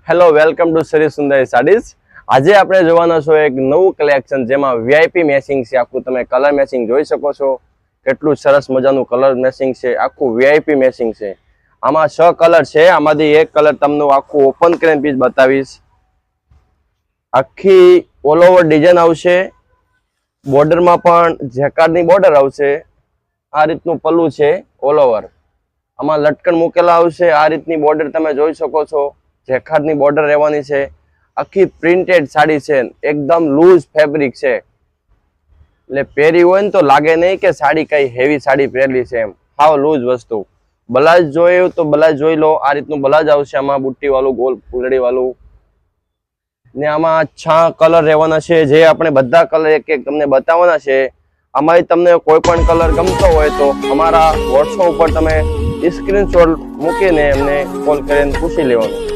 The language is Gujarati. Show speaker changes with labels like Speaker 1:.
Speaker 1: હેલો વેલકમ ટુ શ્રી સુંદરી સાડીઝ। આજે આપણે જોવાનો છો એક નવું કલેક્શન જેમાં વીઆઈપી મેચિંગ છે। આખું તમે કલર મેચિંગ જોઈ શકો છો, કેટલું સરસ મજાનું કલર મેચિંગ છે। આખું વીઆઈપી મેચિંગ છે। આમાં 6 કલર છે, આમાંથી એક કલર તમને આખું ઓપન કરીને પીસ બતાવીશ। આખી ઓલ ઓવર ડિઝાઇન આવશે, બોર્ડરમાં પણ જેકાર્ડની બોર્ડર આવશે। આ રીતનું પલ્લું છે ઓલ ઓવર, આમાં લટકન મૂકેલા આવશે। આ રીતની બોર્ડર તમે જોઈ શકો છો, જેકાર્ડની બોર્ડર રહેવાની છે। આખી પ્રિન્ટેડ સાડી છે, એકદમ લૂઝ ફેબ્રિક છે, એટલે પહેરી હોય ને તો લાગે નહીં કે સાડી કઈ હેવી સાડી પહેરેલી છે, એમ હાવ લૂઝ વસ્તુ। બ્લાઉઝ જોયું તો બ્લાઉઝ જોઈ લો, આ રીતનું બ્લાઉઝ આવશે, આમાં બુટ્ટી વાળું ગોલ ફૂલડી વાળું ને આમાં 6 કલર રહેવાના છે, જે આપણે બધા કલર એક એક તમને બતાવવાના છે। આમાં તમને કોઈ પણ કલર ગમતો હોય તો અમારા વોટ્સઅપ ઉપર તમે સ્ક્રીનશોટ મૂકીને અમને કોલ કરીને પૂછી લેવાનું।